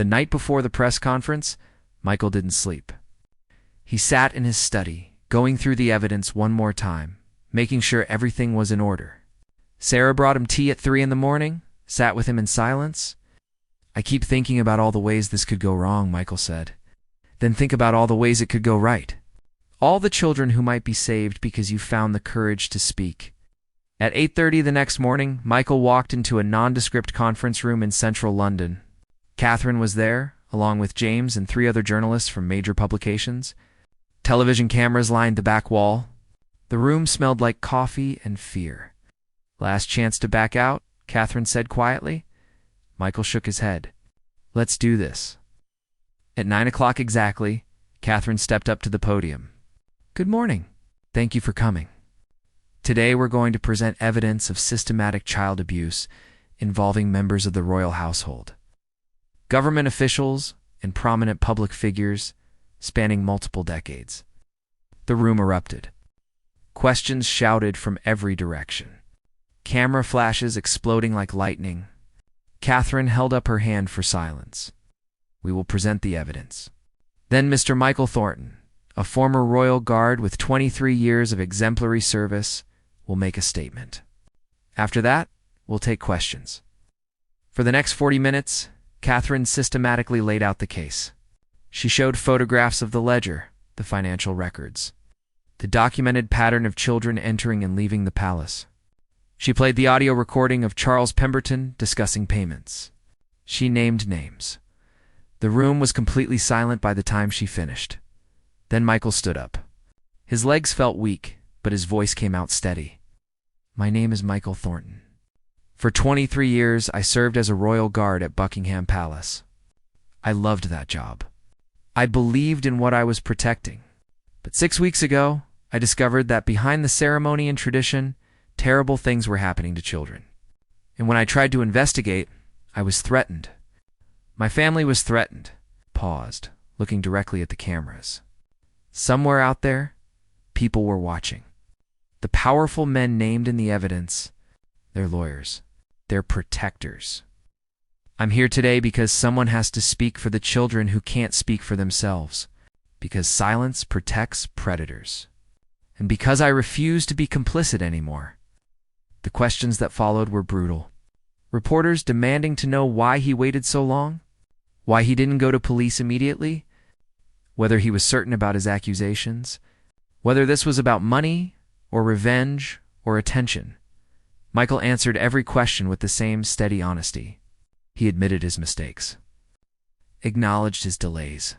The night before the press conference, Michael didn't sleep. He sat in his study, going through the evidence one more time, making sure everything was in order. Sarah brought him tea at 3 in the morning, sat with him in silence. "I keep thinking about all the ways this could go wrong," Michael said. "Then think about all the ways it could go right. All the children who might be saved because you found the courage to speak." At 8:30 the next morning, Michael walked into a nondescript conference room in central London. Catherine was there, along with James and 3 other journalists from major publications. Television cameras lined the back wall. The room smelled like coffee and fear. "Last chance to back out," Catherine said quietly. Michael shook his head. "Let's do this." At 9 o'clock exactly, Catherine stepped up to the podium. "Good morning. Thank you for coming. Today we're going to present evidence of systematic child abuse involving members of the royal household. Government officials and prominent public figures spanning multiple decades." The room erupted. Questions shouted from every direction. Camera flashes exploding like lightning. Catherine held up her hand for silence. "We will present the evidence." Then Mr. Michael Thornton, a former royal guard with 23 years of exemplary service, will make a statement. After that, we'll take questions. For the next 40 minutes, Catherine systematically laid out the case. She showed photographs of the ledger, the financial records, the documented pattern of children entering and leaving the palace. She played the audio recording of Charles Pemberton discussing payments. She named names. The room was completely silent by the time she finished. Then Michael stood up. His legs felt weak, but his voice came out steady. "My name is Michael Thornton. For 23 years, I served as a royal guard at Buckingham Palace. I loved that job. I believed in what I was protecting. But 6 weeks ago, I discovered that behind the ceremony and tradition, terrible things were happening to children. And when I tried to investigate, I was threatened. My family was threatened." Paused, looking directly at the cameras. Somewhere out there, people were watching. The powerful men named in the evidence, they're lawyers, they're protectors. "I'm here today because someone has to speak for the children who can't speak for themselves, because silence protects predators, and because I refuse to be complicit anymore." The questions that followed were brutal. Reporters demanding to know why he waited so long, why he didn't go to police immediately, whether he was certain about his accusations, whether this was about money or revenge or attention. Michael answered every question with the same steady honesty. He admitted his mistakes, acknowledged his delays,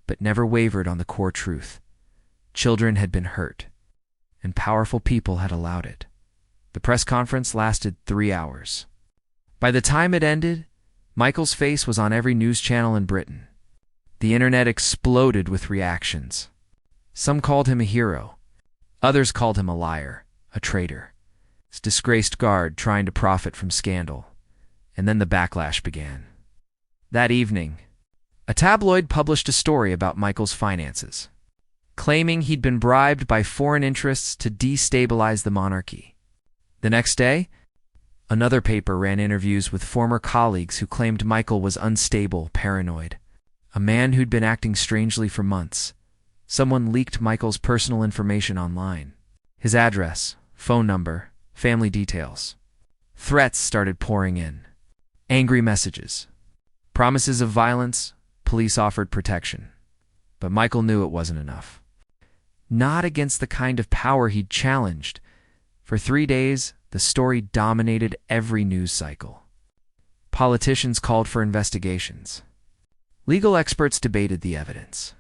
but never wavered on the core truth. Children had been hurt, and powerful people had allowed it. The press conference lasted 3 hours. By the time it ended, Michael's face was on every news channel in Britain. The internet exploded with reactions. Some called him a hero. Others called him a liar, a traitor, a disgraced guard trying to profit from scandal. And then the backlash began. That evening, a tabloid published a story about Michael's finances, claiming he'd been bribed by foreign interests to destabilize the monarchy. The next day, another paper ran interviews with former colleagues who claimed Michael was unstable, paranoid, a man who'd been acting strangely for months. Someone leaked Michael's personal information online, his address, phone number, family details. Threats started pouring in. Angry messages, promises of violence, police offered protection. But Michael knew it wasn't enough. Not against the kind of power he'd challenged. For 3 days, the story dominated every news cycle. Politicians called for investigations. Legal experts debated the evidence.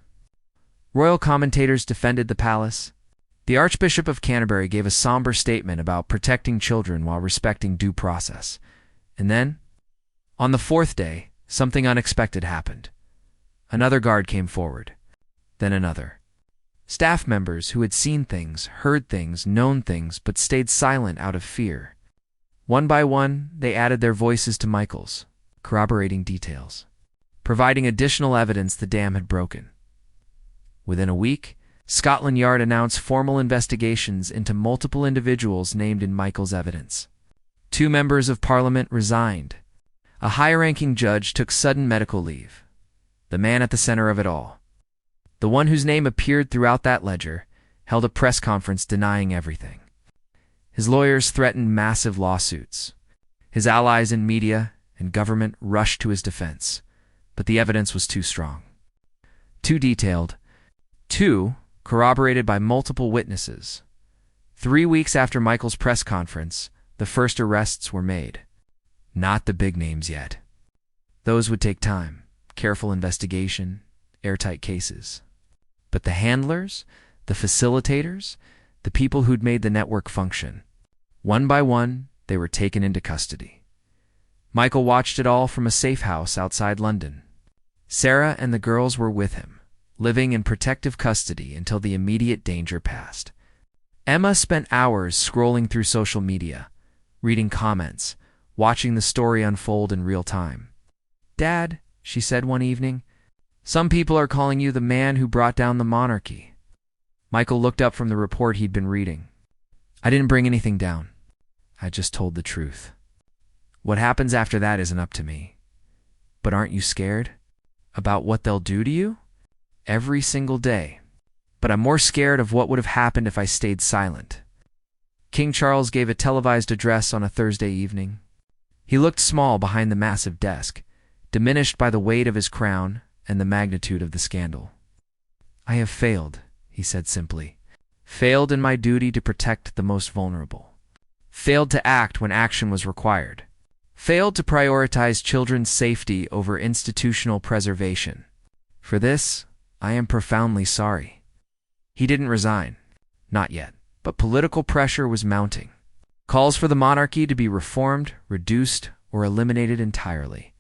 Royal commentators defended the palace. The Archbishop of Canterbury gave a somber statement about protecting children while respecting due process. And then, on the 4th day, something unexpected happened. Another guard came forward, then another. Staff members who had seen things, heard things, known things, but stayed silent out of fear. One by one, they added their voices to Michael's, corroborating details, providing additional evidence the dam had broken. Within a week, Scotland Yard announced formal investigations into multiple individuals named in Michael's evidence. 2 members of Parliament resigned. A high-ranking judge took sudden medical leave. The man at the center of it all, the one whose name appeared throughout that ledger, held a press conference denying everything. His lawyers threatened massive lawsuits. His allies in media and government rushed to his defense, but the evidence was too strong, too detailed, too corroborated by multiple witnesses. 3 weeks after Michael's press conference, the first arrests were made. Not the big names yet. Those would take time, careful investigation, airtight cases. But the handlers, the facilitators, the people who'd made the network function, one by one, they were taken into custody. Michael watched it all from a safe house outside London. Sarah and the girls were with him, living in protective custody until the immediate danger passed. Emma spent hours scrolling through social media, reading comments, watching the story unfold in real time. "Dad," she said one evening, "some people are calling you the man who brought down the monarchy." Michael looked up from the report he'd been reading. "I didn't bring anything down. I just told the truth. What happens after that isn't up to me. But aren't you scared? About what they'll do to you? Every single day. But I'm more scared of what would have happened if I stayed silent." King Charles gave a televised address on a Thursday evening. He looked small behind the massive desk, diminished by the weight of his crown and the magnitude of the scandal. "I have failed," he said simply. "Failed in my duty to protect the most vulnerable. Failed to act when action was required. Failed to prioritize children's safety over institutional preservation. For this, I am profoundly sorry." He didn't resign. Not yet. But political pressure was mounting. Calls for the monarchy to be reformed, reduced, or eliminated entirely.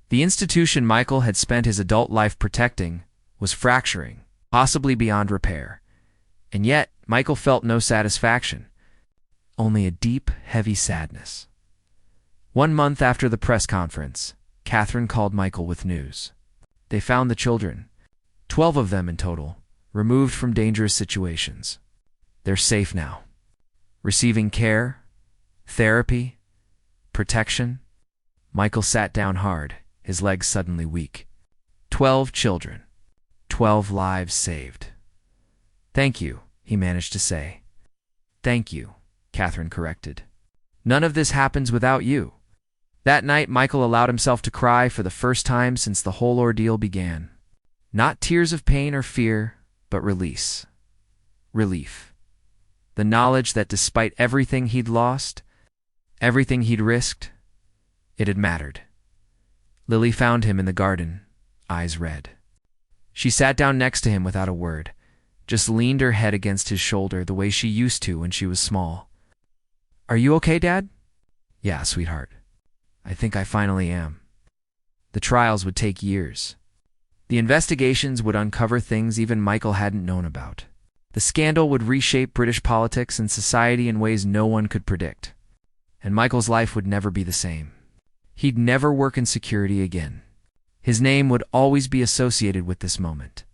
The institution Michael had spent his adult life protecting was fracturing, possibly beyond repair. And yet, Michael felt no satisfaction, only a deep, heavy sadness. 1 month after the press conference, Catherine called Michael with news. They found the children, 12 of them in total, removed from dangerous situations. They're safe now, receiving care, therapy, protection. Michael sat down hard, his legs suddenly weak. 12 children, 12 lives saved. "Thank you," he managed to say. "Thank you," Catherine corrected. "None of this happens without you." That night, Michael allowed himself to cry for the first time since the whole ordeal began. Not tears of pain or fear, but release. Relief. The knowledge that despite everything he'd lost, everything he'd risked, it had mattered. Lily found him in the garden, eyes red. She sat down next to him without a word, just leaned her head against his shoulder the way she used to when she was small. "Are you okay, Dad?" "Yeah, sweetheart. I think I finally am." The trials would take years. The investigations would uncover things even Michael hadn't known about. The scandal would reshape British politics and society in ways no one could predict. And Michael's life would never be the same. He'd never work in security again. His name would always be associated with this moment.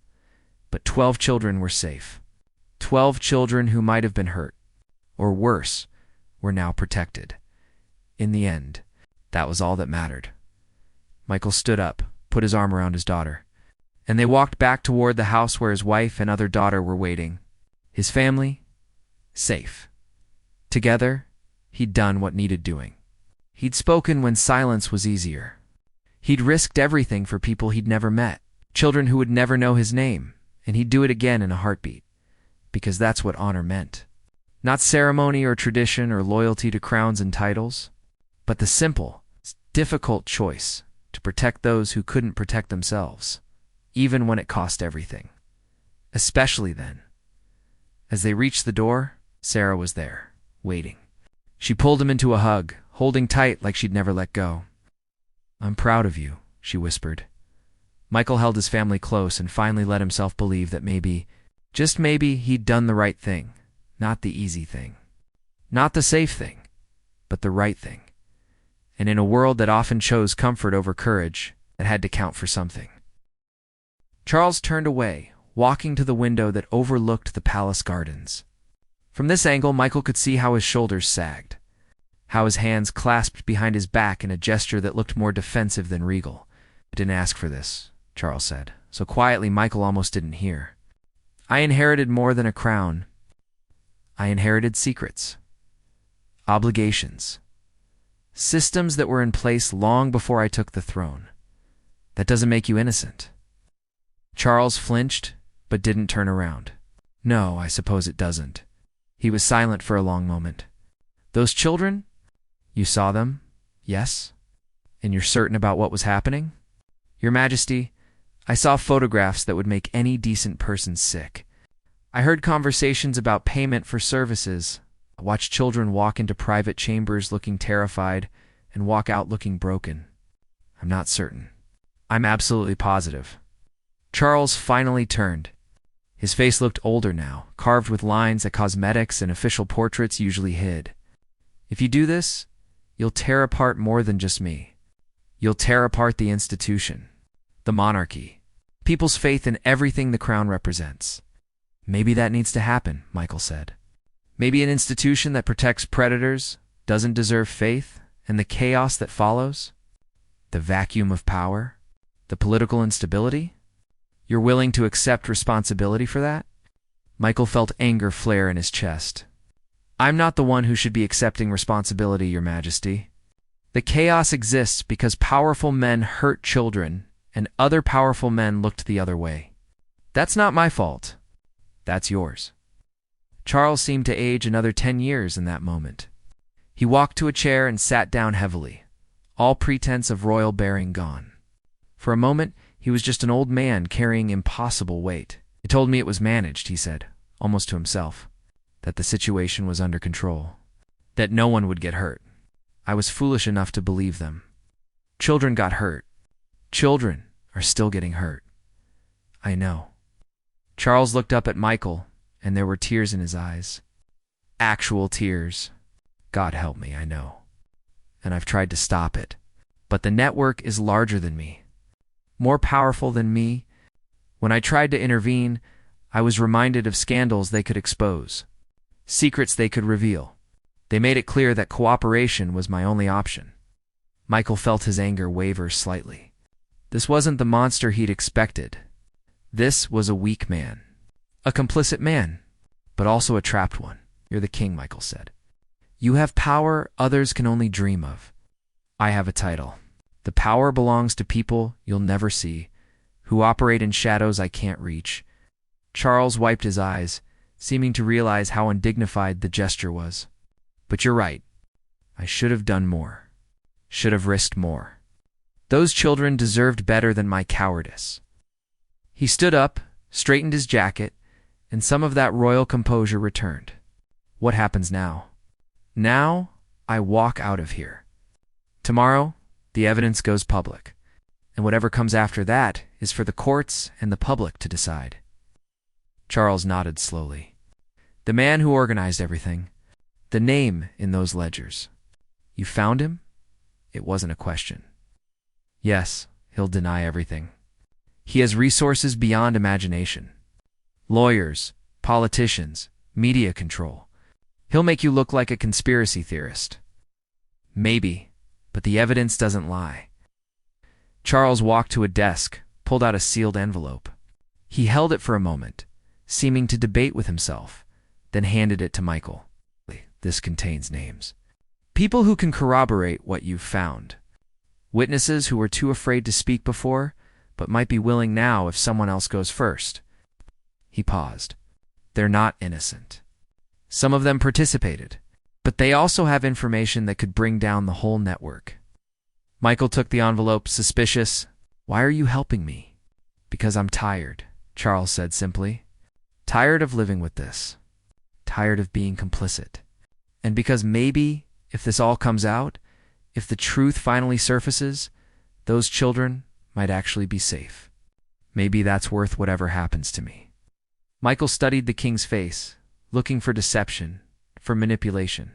But 12 children were safe. 12 children who might have been hurt, or worse, were now protected. In the end, that was all that mattered. Michael stood up, put his arm around his daughter, and they walked back toward the house where his wife and other daughter were waiting. His family, safe. Together, he'd done what needed doing. He'd spoken when silence was easier. He'd risked everything for people he'd never met, children who would never know his name, and he'd do it again in a heartbeat, because that's what honor meant. Not ceremony or tradition or loyalty to crowns and titles, but the simple, difficult choice to protect those who couldn't protect themselves, even when it cost everything. Especially then. As they reached the door, Sarah was there, waiting. She pulled him into a hug, holding tight like she'd never let go. "I'm proud of you," she whispered. Michael held his family close and finally let himself believe that maybe, just maybe, he'd done the right thing. Not the easy thing. Not the safe thing, but the right thing. And in a world that often chose comfort over courage, it had to count for something. Charles turned away, walking to the window that overlooked the palace gardens. From this angle, Michael could see how his shoulders sagged. how his hands clasped behind his back in a gesture that looked more defensive than regal. "I didn't ask for this," Charles said, so quietly Michael almost didn't hear. "I inherited more than a crown. I inherited secrets, obligations, systems that were in place long before I took the throne. That doesn't make you innocent." Charles flinched, but didn't turn around. "No, I suppose it doesn't." He was silent for a long moment. "Those children? You saw them? Yes? And you're certain about what was happening?" "Your Majesty, I saw photographs that would make any decent person sick. I heard conversations about payment for services. I watched children walk into private chambers looking terrified and walk out looking broken. I'm not certain. I'm absolutely positive." Charles finally turned. His face looked older now, carved with lines that cosmetics and official portraits usually hid. "If you do this, you'll tear apart more than just me. You'll tear apart the institution, the monarchy, people's faith in everything the crown represents." "Maybe that needs to happen," Michael said. "Maybe an institution that protects predators doesn't deserve faith, and the chaos that follows, the vacuum of power, the political instability. You're willing to accept responsibility for that?" Michael felt anger flare in his chest. "I'm not the one who should be accepting responsibility, Your Majesty. The chaos exists because powerful men hurt children and other powerful men looked the other way. That's not my fault. That's yours." Charles seemed to age another 10 years in that moment. He walked to a chair and sat down heavily, all pretense of royal bearing gone. For a moment, he was just an old man carrying impossible weight. "They told me it was managed," he said, almost to himself, "that the situation was under control, that no one would get hurt. I was foolish enough to believe them. Children got hurt. Children are still getting hurt. I know." Charles looked up at Michael, and there were tears in his eyes. Actual tears. "God help me, I know. And I've tried to stop it. But the network is larger than me, more powerful than me. When I tried to intervene, I was reminded of scandals they could expose, secrets they could reveal. They made it clear that cooperation was my only option." Michael felt his anger waver slightly. This wasn't the monster he'd expected. This was a weak man, a complicit man, but also a trapped one. "You're the king," Michael said. "You have power others can only dream of. I have a title. The power belongs to people you'll never see, who operate in shadows I can't reach." Charles wiped his eyes, seeming to realize how undignified the gesture was. "But you're right. I should have done more. Should have risked more. Those children deserved better than my cowardice." He stood up, straightened his jacket, and some of that royal composure returned. "What happens now? Now, I walk out of here. Tomorrow, the evidence goes public, and whatever comes after that is for the courts and the public to decide." Charles nodded slowly. "The man who organized everything, the name in those ledgers. You found him?" It wasn't a question. "Yes, he'll deny everything. He has resources beyond imagination. Lawyers, politicians, media control. He'll make you look like a conspiracy theorist. Maybe, but the evidence doesn't lie." Charles walked to a desk, pulled out a sealed envelope. He held it for a moment, seeming to debate with himself, then handed it to Michael. "This contains names. People who can corroborate what you've found. Witnesses who were too afraid to speak before, but might be willing now if someone else goes first." He paused. "They're not innocent. Some of them participated, but they also have information that could bring down the whole network." Michael took the envelope, suspicious. "Why are you helping me?" "Because I'm tired," Charles said simply. "Tired of living with this. Tired of being complicit. And because maybe, if this all comes out, if the truth finally surfaces, those children might actually be safe. Maybe that's worth whatever happens to me." Michael studied the king's face, looking for deception, for manipulation.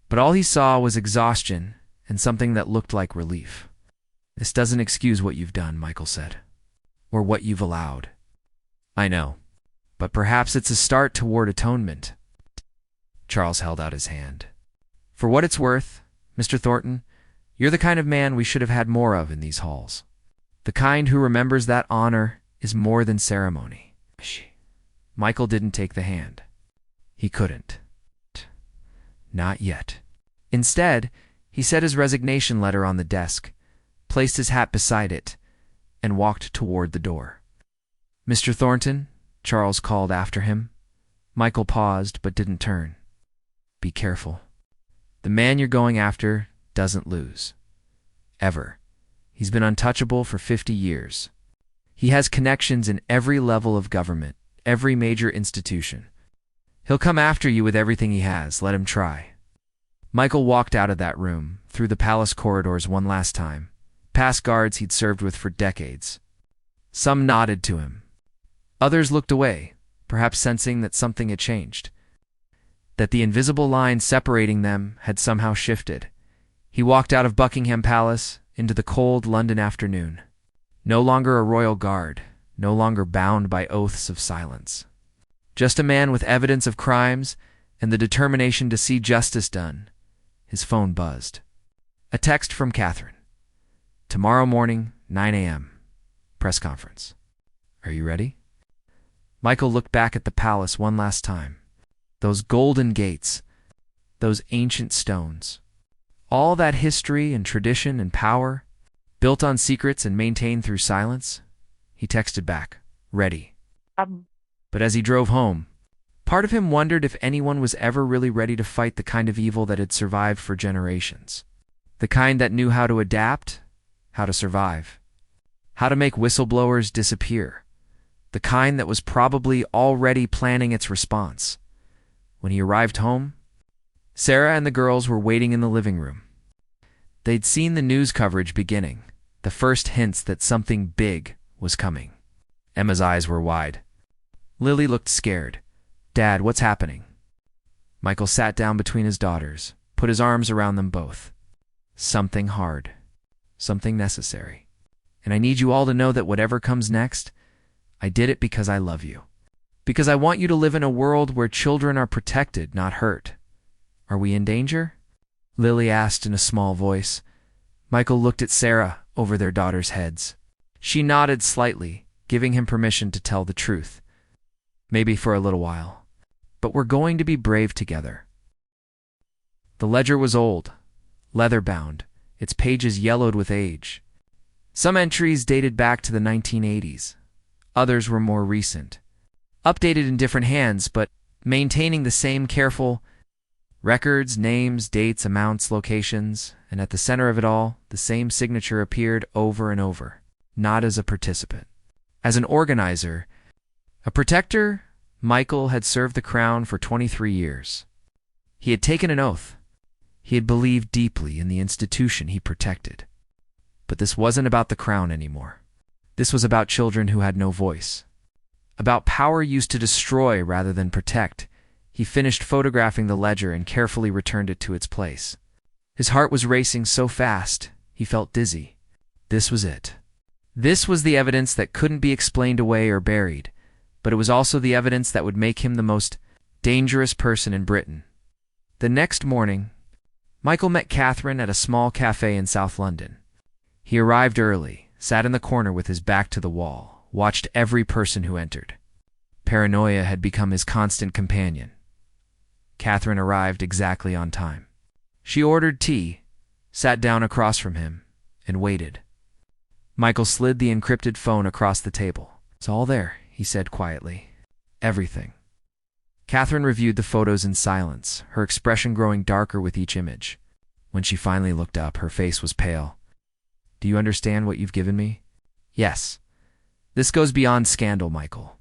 But all he saw was exhaustion and something that looked like relief. "This doesn't excuse what you've done," Michael said, "or what you've allowed. I know, but perhaps it's a start toward atonement." Charles held out his hand. "For what it's worth, Mr. Thornton, you're the kind of man we should have had more of in these halls. The kind who remembers that honor is more than ceremony. Michael didn't take the hand. He couldn't. Not yet. Instead, he set his resignation letter on the desk, placed his hat beside it, and walked toward the door. Mr. Thornton, Charles called after him. Michael paused but didn't turn. Be careful. The man you're going after doesn't lose. Ever. He's been untouchable for 50 years. He has connections in every level of government, every major institution. He'll come after you with everything he has. Let him try. Michael walked out of that room, through the palace corridors one last time, past guards he'd served with for decades. Some nodded to him. Others looked away, perhaps sensing that something had changed, that the invisible line separating them had somehow shifted. He walked out of Buckingham Palace into the cold London afternoon. No longer a royal guard, no longer bound by oaths of silence. Just a man with evidence of crimes and the determination to see justice done. His phone buzzed. A text from Catherine. Tomorrow morning, 9 a.m. Press conference. Are you ready? Michael looked back at the palace one last time. Those golden gates, those ancient stones. All that history and tradition and power, built on secrets and maintained through silence. He texted back, ready. But as he drove home, part of him wondered if anyone was ever really ready to fight the kind of evil that had survived for generations. The kind that knew how to adapt, how to survive, how to make whistleblowers disappear. The kind that was probably already planning its response. When he arrived home, Sarah and the girls were waiting in the living room. They'd seen the news coverage beginning, the first hints that something big was coming. Emma's eyes were wide. Lily looked scared. Dad, what's happening? Michael sat down between his daughters, put his arms around them both. Something hard. Something necessary. And I need you all to know that whatever comes next, I did it because I love you. Because I want you to live in a world where children are protected, not hurt. Are we in danger? Lily asked in a small voice. Michael looked at Sarah over their daughters' heads. She nodded slightly, giving him permission to tell the truth. Maybe for a little while. But we're going to be brave together. The ledger was old, leather-bound, its pages yellowed with age. Some entries dated back to the 1980s. Others were more recent. Updated in different hands, but maintaining the same careful records, names, dates, amounts, locations, and at the center of it all, the same signature appeared over and over, not as a participant. As an organizer, a protector, Michael had served the crown for 23 years. He had taken an oath. He had believed deeply in the institution he protected. But this wasn't about the crown anymore. This was about children who had no voice. About power used to destroy rather than protect. He finished photographing the ledger and carefully returned it to its place. His heart was racing so fast, he felt dizzy. This was it. This was the evidence that couldn't be explained away or buried, but it was also the evidence that would make him the most dangerous person in Britain. The next morning, Michael met Catherine at a small cafe in South London. He arrived early, sat in the corner with his back to the wall, watched every person who entered. Paranoia had become his constant companion. Catherine arrived exactly on time. She ordered tea, sat down across from him, and waited. Michael slid the encrypted phone across the table. It's all there, he said quietly. Everything. Catherine reviewed the photos in silence, her expression growing darker with each image. When she finally looked up, her face was pale. Do you understand what you've given me? Yes. This goes beyond scandal, Michael.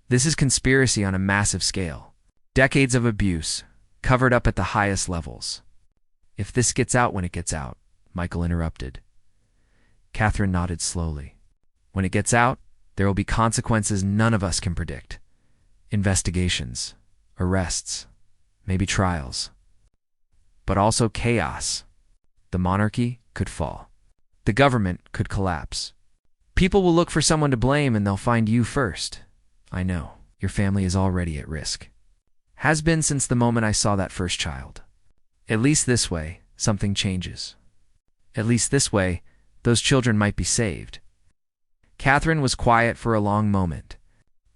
This is conspiracy on a massive scale. Decades of abuse, covered up at the highest levels. If this gets out when it gets out, Michael interrupted. Catherine nodded slowly. When it gets out, there will be consequences none of us can predict. Investigations, arrests, maybe trials. But also chaos. The monarchy could fall. The government could collapse. People will look for someone to blame and they'll find you first. I know, your family is already at risk. Has been since the moment I saw that first child. At least this way, something changes. At least this way, those children might be saved. Catherine was quiet for a long moment.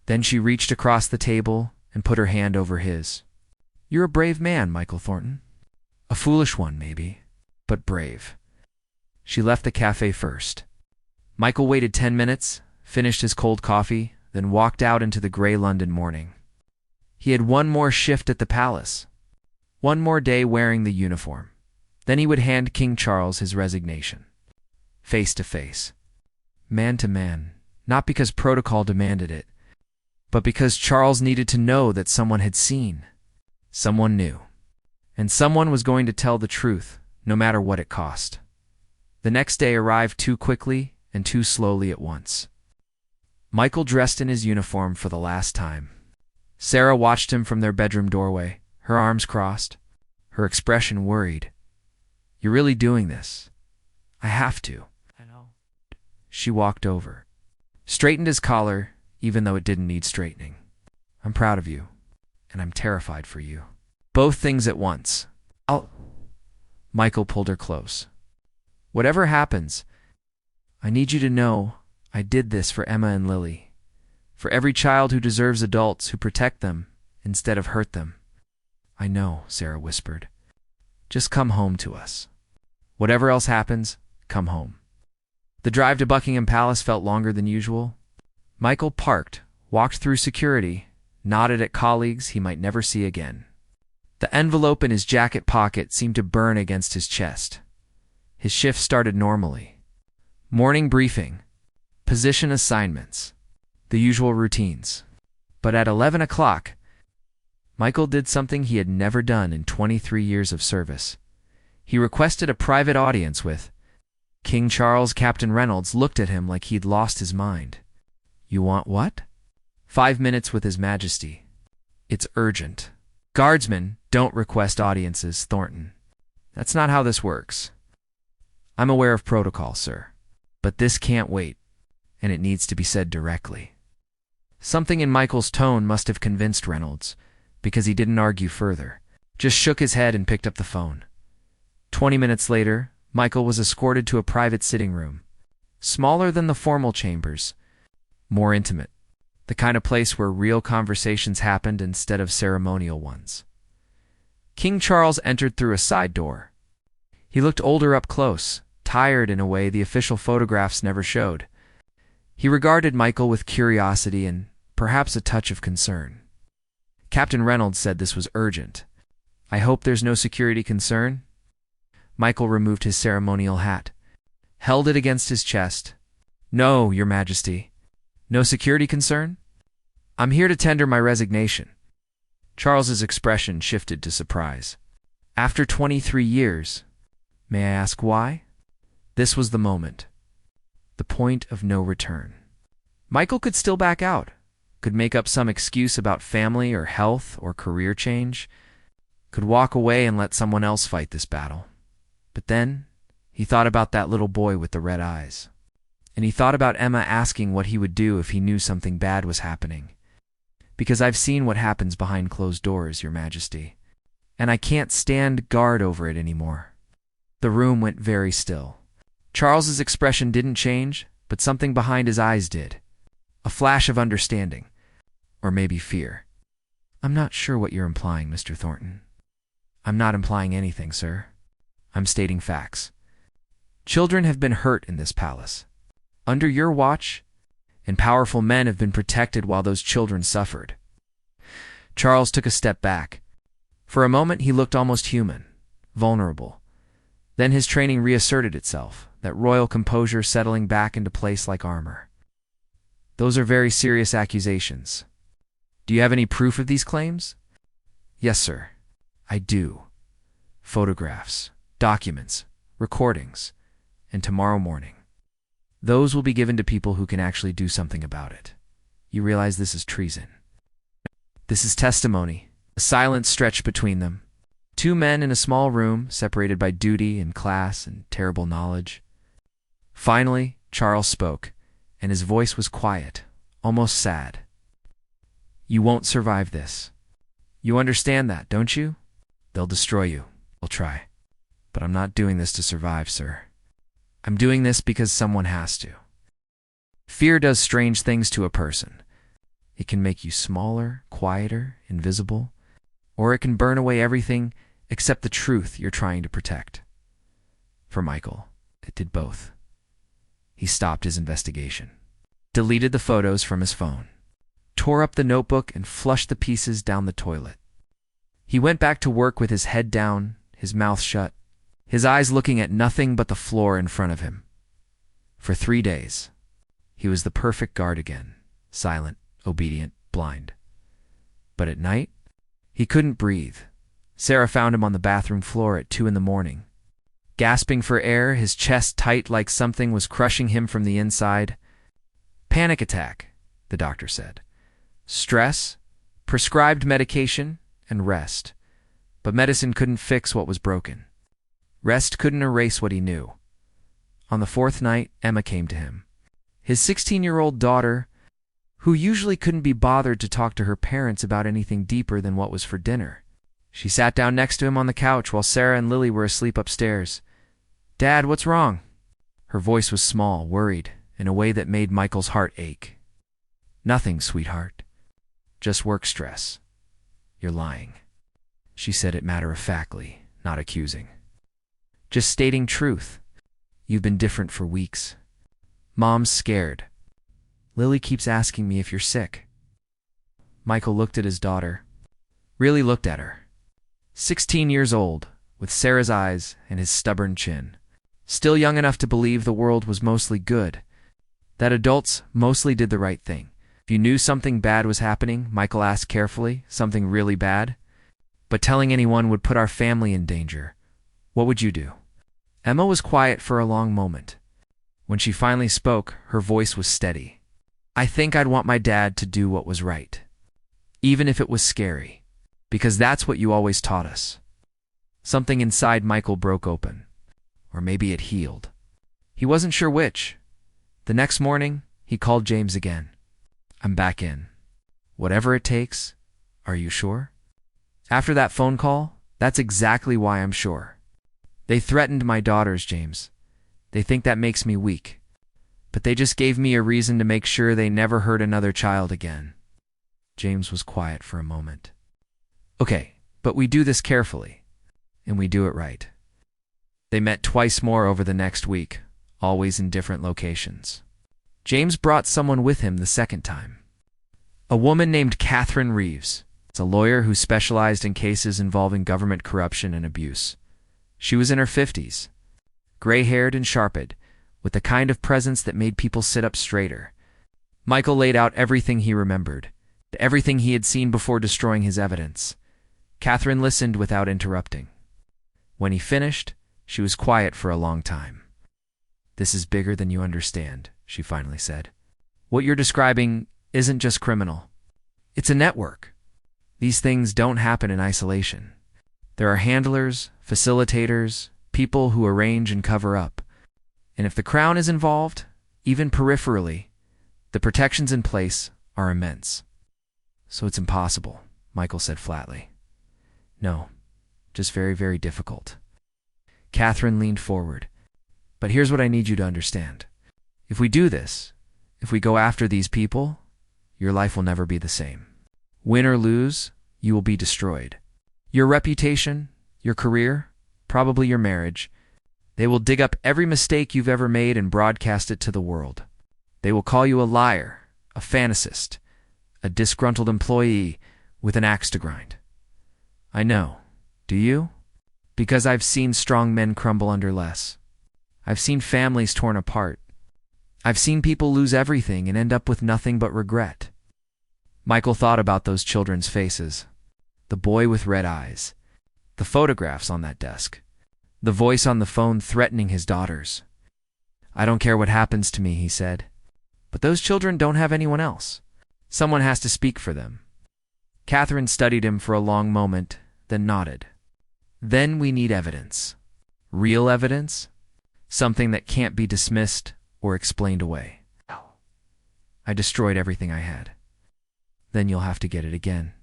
Then she reached across the table and put her hand over his. "You're a brave man, Michael Thornton. A foolish one, maybe, but brave." She left the cafe first. Michael waited 10 minutes, finished his cold coffee, then walked out into the gray London morning. He had one more shift at the palace, one more day wearing the uniform. Then he would hand King Charles his resignation. Face to face. Man to man, not because protocol demanded it, but because Charles needed to know that someone had seen. Someone knew. And someone was going to tell the truth, no matter what it cost. The next day arrived too quickly and too slowly at once. Michael dressed in his uniform for the last time. Sarah watched him from their bedroom doorway, her arms crossed, her expression worried. "You're really doing this?" "I have to." "I know." She walked over, straightened his collar, even though it didn't need straightening. "I'm proud of you, and I'm terrified for you. Both things at once." Michael pulled her close. "Whatever happens, I need you to know I did this for Emma and Lily, for every child who deserves adults who protect them instead of hurt them." "I know," Sarah whispered. "Just come home to us. Whatever else happens, come home." The drive to Buckingham Palace felt longer than usual. Michael parked, walked through security, nodded at colleagues he might never see again. The envelope in his jacket pocket seemed to burn against his chest. His shift started normally. Morning briefing, position assignments, the usual routines. But at 11 o'clock, Michael did something he had never done in 23 years of service. He requested a private audience with King Charles. Captain Reynolds looked at him like he'd lost his mind. "You want what?" "5 minutes with His Majesty. It's urgent." "Guardsmen don't request audiences, Thornton. That's not how this works." "I'm aware of protocol, sir. But this can't wait, and it needs to be said directly." Something in Michael's tone must have convinced Reynolds, because he didn't argue further, just shook his head and picked up the phone. 20 minutes later, Michael was escorted to a private sitting room, smaller than the formal chambers, more intimate, the kind of place where real conversations happened instead of ceremonial ones. King Charles entered through a side door. He looked older up close, tired in a way the official photographs never showed. He regarded Michael with curiosity and perhaps a touch of concern. Captain Reynolds said this was urgent. "I hope there's no security concern?" Michael removed his ceremonial hat, held it against his chest. "No, Your Majesty. No security concern? I'm here to tender my resignation." Charles's expression shifted to surprise. "After 23 years, may I ask why?" This was the moment. The point of no return. Michael could still back out, could make up some excuse about family or health or career change, could walk away and let someone else fight this battle. But then, he thought about that little boy with the red eyes. And he thought about Emma asking what he would do if he knew something bad was happening. "Because I've seen what happens behind closed doors, Your Majesty, and I can't stand guard over it anymore." The room went very still. Charles's expression didn't change, but something behind his eyes did. A flash of understanding. Or maybe fear. "I'm not sure what you're implying, Mr. Thornton." "I'm not implying anything, sir. I'm stating facts. Children have been hurt in this palace. Under your watch, and powerful men have been protected while those children suffered." Charles took a step back. For a moment he looked almost human, vulnerable. Then his training reasserted itself, that royal composure settling back into place like armor. "Those are very serious accusations. Do you have any proof of these claims?" "Yes, sir. I do. Photographs, documents, recordings, and tomorrow morning. Those will be given to people who can actually do something about it. You realize this is treason." "This is testimony." A silence stretched between them. Two men in a small room, separated by duty and class and terrible knowledge. Finally, Charles spoke, and his voice was quiet, almost sad. "You won't survive this. You understand that, don't you? They'll destroy you. They'll try. But I'm not doing this to survive, sir. I'm doing this because someone has to. Fear does strange things to a person. It can make you smaller, quieter, invisible, or it can burn away everything except the truth you're trying to protect. For Michael, it did both. He stopped his investigation, deleted the photos from his phone, tore up the notebook, and flushed the pieces down the toilet. He went back to work with his head down, his mouth shut, his eyes looking at nothing but the floor in front of him. For 3 days, he was the perfect guard again, silent, obedient, blind. But at night, he couldn't breathe. Sarah found him on the bathroom floor at 2 a.m, gasping for air, his chest tight like something was crushing him from the inside. Panic attack, the doctor said. Stress, prescribed medication, and rest. But medicine couldn't fix what was broken. Rest couldn't erase what he knew. On the 4th night, Emma came to him. His 16-year-old daughter, who usually couldn't be bothered to talk to her parents about anything deeper than what was for dinner. She sat down next to him on the couch while Sarah and Lily were asleep upstairs. "Dad, what's wrong?" Her voice was small, worried, in a way that made Michael's heart ache. "Nothing, sweetheart. Just work stress. You're lying." She said it matter-of-factly, not accusing. "Just stating truth. You've been different for weeks. Mom's scared. Lily keeps asking me if you're sick." Michael looked at his daughter. Really looked at her. 16 years old, with Sarah's eyes and his stubborn chin. Still young enough to believe the world was mostly good, that adults mostly did the right thing. If you knew something bad was happening, Michael asked carefully, something really bad, but telling anyone would put our family in danger, what would you do? Emma was quiet for a long moment. When she finally spoke, her voice was steady. "I think I'd want my dad to do what was right, even if it was scary, because that's what you always taught us." Something inside Michael broke open. Or maybe it healed. He wasn't sure which. The next morning, he called James again. "I'm back in. Whatever it takes, are you sure?" After that phone call, "That's exactly why I'm sure. They threatened my daughters, James. They think that makes me weak. But they just gave me a reason to make sure they never hurt another child again." James was quiet for a moment. "Okay, but we do this carefully, and we do it right." They met twice more over the next week, always in different locations. James brought someone with him the second time. A woman named Catherine Reeves. It's a lawyer who specialized in cases involving government corruption and abuse. She was in her 50s, gray-haired and sharpened, with the kind of presence that made people sit up straighter. Michael laid out everything he remembered, everything he had seen before destroying his evidence. Catherine listened without interrupting. When he finished, she was quiet for a long time. "This is bigger than you understand," she finally said. "What you're describing isn't just criminal. It's a network. These things don't happen in isolation. There are handlers, facilitators, people who arrange and cover up. And if the Crown is involved, even peripherally, the protections in place are immense." "So it's impossible," Michael said flatly. "No, just very, very difficult." Catherine leaned forward. "But here's what I need you to understand. If we do this, if we go after these people, your life will never be the same. Win or lose, you will be destroyed. Your reputation, your career, probably your marriage. They will dig up every mistake you've ever made and broadcast it to the world. They will call you a liar, a fantasist, a disgruntled employee with an axe to grind. I know. Do you? Because I've seen strong men crumble under less. I've seen families torn apart. I've seen people lose everything and end up with nothing but regret." Michael thought about those children's faces. The boy with red eyes. The photographs on that desk. The voice on the phone threatening his daughters. "I don't care what happens to me," he said. "But those children don't have anyone else. Someone has to speak for them." Catherine studied him for a long moment, then nodded. "Then we need evidence. Real evidence. Something that can't be dismissed or explained away." "I destroyed everything I had." "Then you'll have to get it again.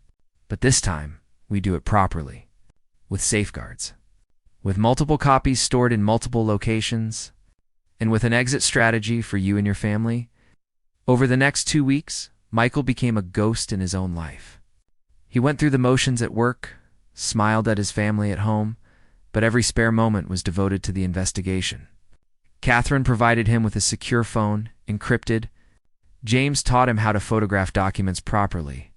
But this time, we do it properly, with safeguards. with multiple copies stored in multiple locations, and with an exit strategy for you and your family. Over the next 2 weeks, Michael became a ghost in his own life. He went through the motions at work, smiled at his family at home, but every spare moment was devoted to the investigation. Catherine provided him with a secure phone, encrypted. James taught him how to photograph documents properly,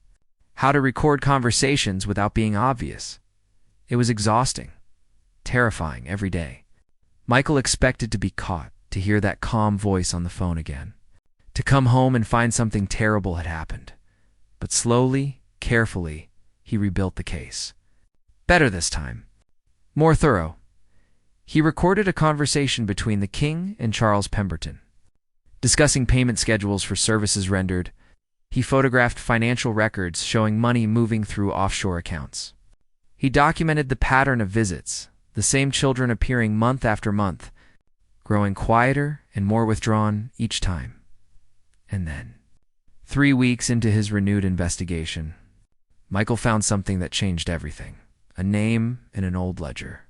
how to record conversations without being obvious. It was exhausting, terrifying every day. Michael expected to be caught, to hear that calm voice on the phone again, to come home and find something terrible had happened. But slowly, carefully, he rebuilt the case. Better this time. More thorough. He recorded a conversation between the king and Charles Pemberton, discussing payment schedules for services rendered. He photographed financial records showing money moving through offshore accounts. He documented the pattern of visits, the same children appearing month after month, growing quieter and more withdrawn each time. And then, 3 weeks into his renewed investigation, Michael found something that changed everything: a name in an old ledger.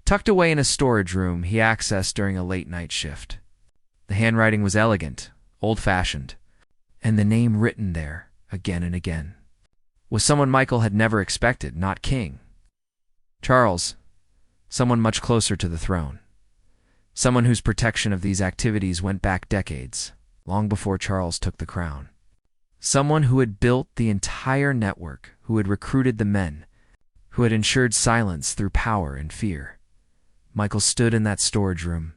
Tucked away in a storage room he accessed during a late-night shift. The handwriting was elegant, old-fashioned, and the name written there, again and again, was someone Michael had never expected, not King. Charles, someone much closer to the throne. Someone whose protection of these activities went back decades, long before Charles took the crown. Someone who had built the entire network, who had recruited the men, who had ensured silence through power and fear. Michael stood in that storage room,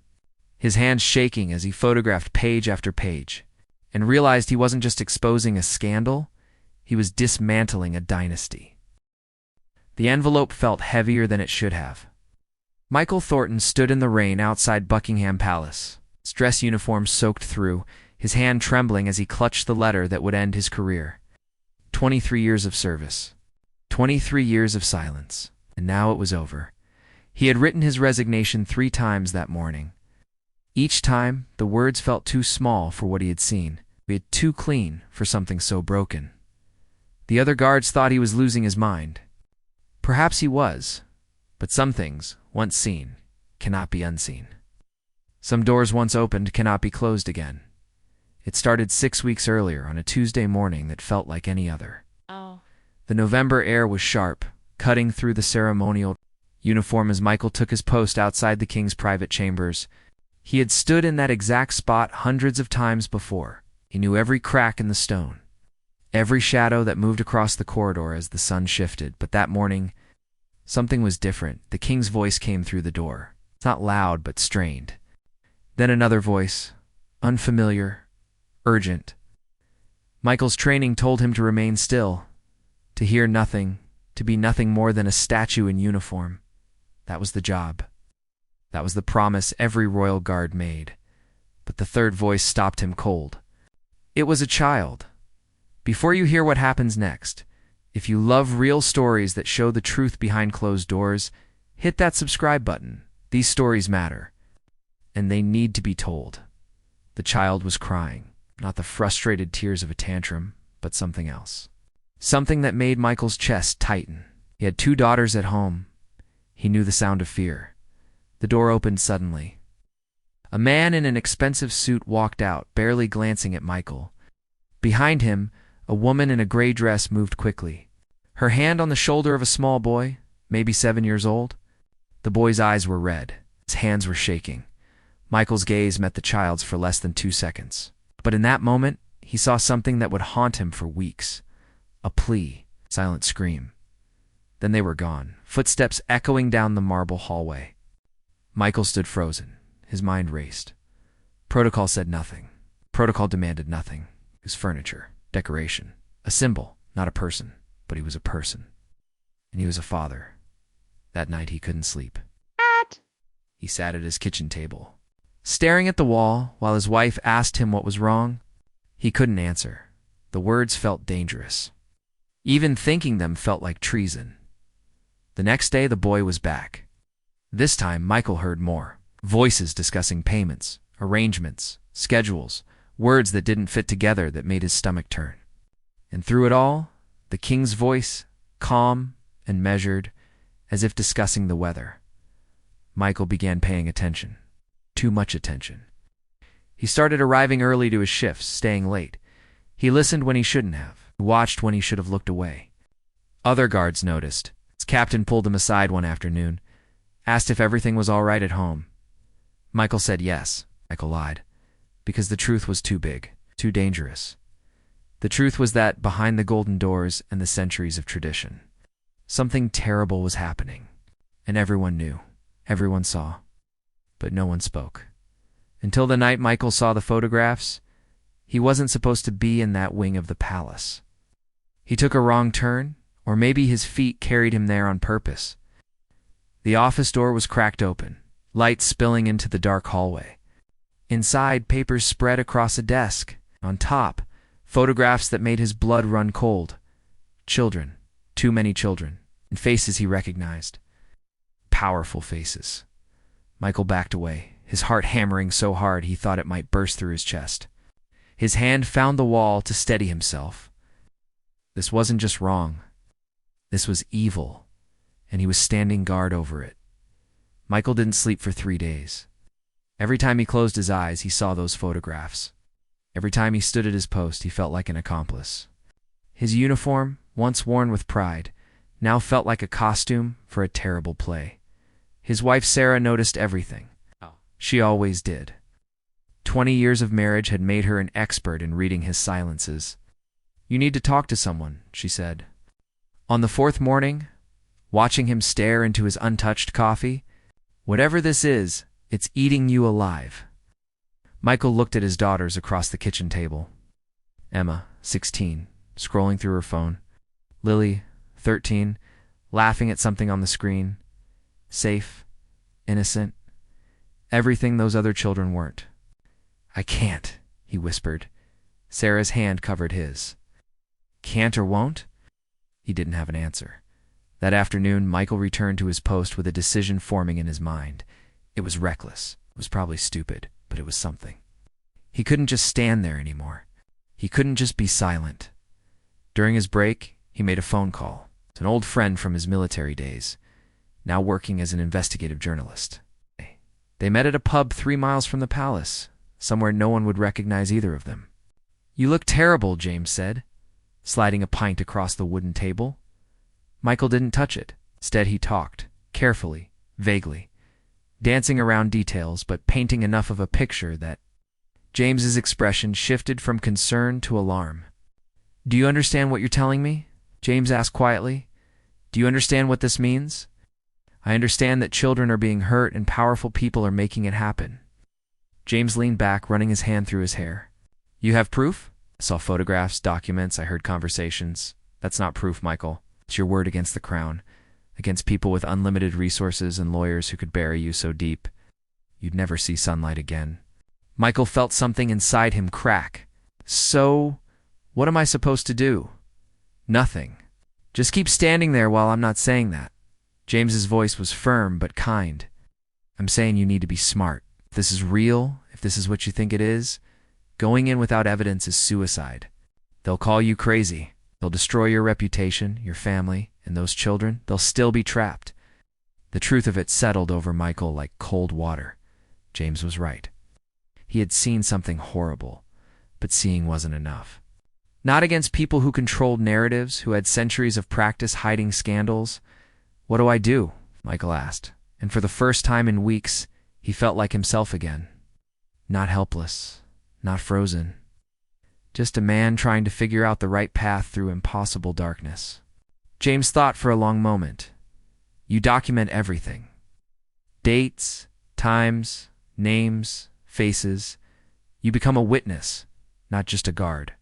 his hands shaking as he photographed page after page, and realized he wasn't just exposing a scandal, he was dismantling a dynasty. The envelope felt heavier than it should have. Michael Thornton stood in the rain outside Buckingham Palace, his dress uniform soaked through, his hand trembling as he clutched the letter that would end his career. 23 years of service, 23 years of silence, and now it was over. He had written his resignation 3 times that morning. Each time, the words felt too small for what he had seen, yet too clean for something so broken. The other guards thought he was losing his mind. Perhaps he was, but some things, once seen, cannot be unseen. Some doors once opened cannot be closed again. It started 6 weeks earlier on a Tuesday morning that felt like any other. The November air was sharp, cutting through the ceremonial uniform as Michael took his post outside the king's private chambers. He had stood in that exact spot hundreds of times before. He knew every crack in the stone, every shadow that moved across the corridor as the sun shifted. But that morning, something was different. The king's voice came through the door, not loud but strained. Then another voice, unfamiliar, urgent. Michael's training told him to remain still, to hear nothing, to be nothing more than a statue in uniform. That was the job. That was the promise every royal guard made. But the third voice stopped him cold. It was a child. Before you hear what happens next, if you love real stories that show the truth behind closed doors, hit that subscribe button. These stories matter, and they need to be told. The child was crying, not the frustrated tears of a tantrum, but something else. Something that made Michael's chest tighten. He had 2 daughters at home. He knew the sound of fear. The door opened suddenly. A man in an expensive suit walked out, barely glancing at Michael. Behind him, a woman in a gray dress moved quickly, her hand on the shoulder of a small boy, maybe 7 years old. The boy's eyes were red. His hands were shaking. Michael's gaze met the child's for less than 2 seconds. But in that moment, he saw something that would haunt him for weeks. A plea, silent scream. Then they were gone, footsteps echoing down the marble hallway. Michael stood frozen. His mind raced. Protocol said nothing. Protocol demanded nothing. It was furniture, decoration, a symbol, not a person, but he was a person. And he was a father. That night he couldn't sleep. He sat at his kitchen table, staring at the wall while his wife asked him what was wrong. He couldn't answer. The words felt dangerous. Even thinking them felt like treason. The next day the boy was back. This time Michael heard more. Voices discussing payments, arrangements, schedules, words that didn't fit together that made his stomach turn. And through it all, the king's voice, calm and measured, as if discussing the weather. Michael began paying attention. Too much attention. He started arriving early to his shifts, staying late. He listened when he shouldn't have, watched when he should have looked away. Other guards noticed. His captain pulled him aside one afternoon, asked if everything was all right at home. Michael said yes. Michael lied, because the truth was too big, too dangerous. The truth was that behind the golden doors and the centuries of tradition, something terrible was happening, and everyone knew, everyone saw, but no one spoke. Until the night Michael saw the photographs, he wasn't supposed to be in that wing of the palace. He took a wrong turn, or maybe his feet carried him there on purpose. The office door was cracked open, light spilling into the dark hallway. Inside, papers spread across a desk. On top, photographs that made his blood run cold. Children, too many children, and faces he recognized. Powerful faces. Michael backed away, his heart hammering so hard he thought it might burst through his chest. His hand found the wall to steady himself. This wasn't just wrong. This was evil, and he was standing guard over it. Michael didn't sleep for 3 days. Every time he closed his eyes, he saw those photographs. Every time he stood at his post, he felt like an accomplice. His uniform, once worn with pride, now felt like a costume for a terrible play. His wife Sarah noticed everything. She always did. 20 years of marriage had made her an expert in reading his silences. "You need to talk to someone," she said. On the 4th morning, watching him stare into his untouched coffee, "Whatever this is, it's eating you alive." Michael looked at his daughters across the kitchen table. Emma, 16, scrolling through her phone. Lily, 13, laughing at something on the screen. Safe, innocent, everything those other children weren't. "I can't," he whispered. Sarah's hand covered his. "Can't or won't?" He didn't have an answer. That afternoon, Michael returned to his post with a decision forming in his mind. It was reckless. It was probably stupid, but it was something. He couldn't just stand there anymore. He couldn't just be silent. During his break, he made a phone call to an old friend from his military days, now working as an investigative journalist. They met at a pub 3 miles from the palace, somewhere no one would recognize either of them. "You look terrible," James said, sliding a pint across the wooden table. Michael didn't touch it. Instead, he talked, carefully, vaguely, dancing around details, but painting enough of a picture that James's expression shifted from concern to alarm. "Do you understand what you're telling me?" James asked quietly. "Do you understand what this means?" "I understand that children are being hurt and powerful people are making it happen." James leaned back, running his hand through his hair. "You have proof?" "I saw photographs, documents, I heard conversations." "That's not proof, Michael. It's your word against the crown, against people with unlimited resources and lawyers who could bury you so deep you'd never see sunlight again." Michael felt something inside him crack. "So, what am I supposed to do?" "Nothing. Just keep standing there while I'm not saying that." James's voice was firm but kind. "I'm saying you need to be smart. If this is real, if this is what you think it is, going in without evidence is suicide. They'll call you crazy. They'll destroy your reputation, your family, and those children. They'll still be trapped." The truth of it settled over Michael like cold water. James was right. He had seen something horrible, but seeing wasn't enough. Not against people who controlled narratives, who had centuries of practice hiding scandals. "What do I do?" Michael asked, and for the first time in weeks, he felt like himself again. Not helpless, not frozen. Just a man trying to figure out the right path through impossible darkness. James thought for a long moment. You document everything. Dates, times, names, faces. You become a witness, not just a guard.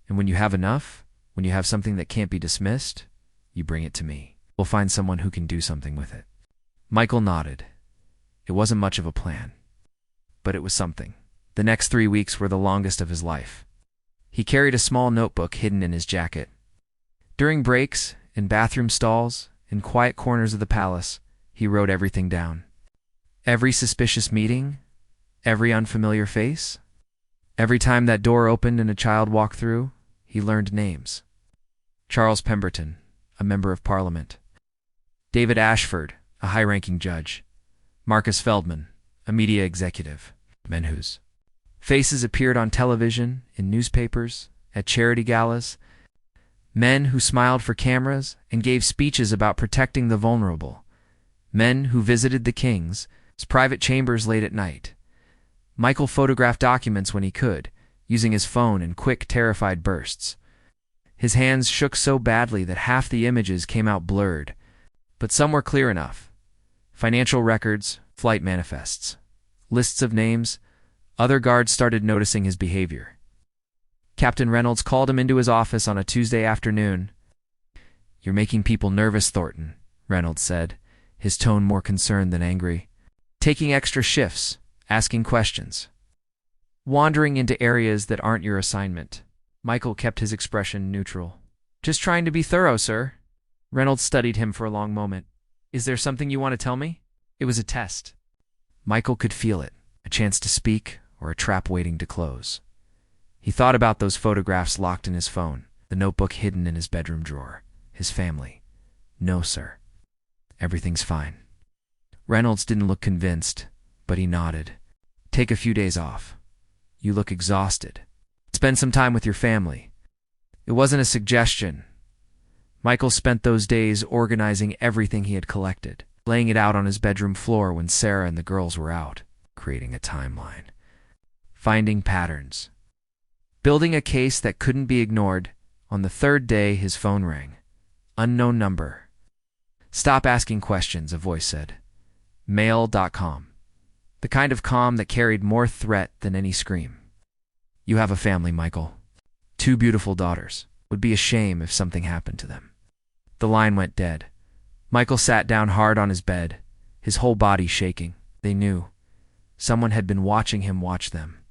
And when you have enough, when you have something that can't be dismissed, you bring it to me. We'll find someone who can do something with it. Michael nodded. It wasn't much of a plan, but it was something. The next 3 weeks were the longest of his life. He carried a small notebook hidden in his jacket. During breaks, in bathroom stalls, in quiet corners of the palace, he wrote everything down. Every suspicious meeting, every unfamiliar face. Every time that door opened and a child walked through, he learned names. Charles Pemberton, a member of Parliament. David Ashford, a high-ranking judge. Marcus Feldman, a media executive. Men whose faces appeared on television, in newspapers, at charity galas. Men who smiled for cameras and gave speeches about protecting the vulnerable. Men who visited the king's private chambers late at night. Michael photographed documents when he could, using his phone in quick, terrified bursts. His hands shook so badly that half the images came out blurred, but some were clear enough. Financial records, flight manifests, lists of names. Other guards started noticing his behavior. Captain Reynolds called him into his office on a Tuesday afternoon. "You're making people nervous, Thornton," Reynolds said, his tone more concerned than angry. "Taking extra shifts, asking questions, wandering into areas that aren't your assignment." Michael kept his expression neutral. "Just trying to be thorough, sir." Reynolds studied him for a long moment. "Is there something you want to tell me?" It was a test. Michael could feel it, a chance to speak or a trap waiting to close. He thought about those photographs locked in his phone, the notebook hidden in his bedroom drawer, his family. "No, sir. Everything's fine." Reynolds didn't look convinced, but he nodded. "Take a few days off. You look exhausted. Spend some time with your family." It wasn't a suggestion. Michael spent those days organizing everything he had collected, laying it out on his bedroom floor when Sarah and the girls were out, creating a timeline, finding patterns, building a case that couldn't be ignored. On the third day, his phone rang. Unknown number. "Stop asking questions," a voice said. Mail.com. The kind of calm that carried more threat than any scream. "You have a family, Michael. 2 beautiful daughters. Would be a shame if something happened to them." The line went dead. Michael sat down hard on his bed, his whole body shaking. They knew. Someone had been watching him watch them.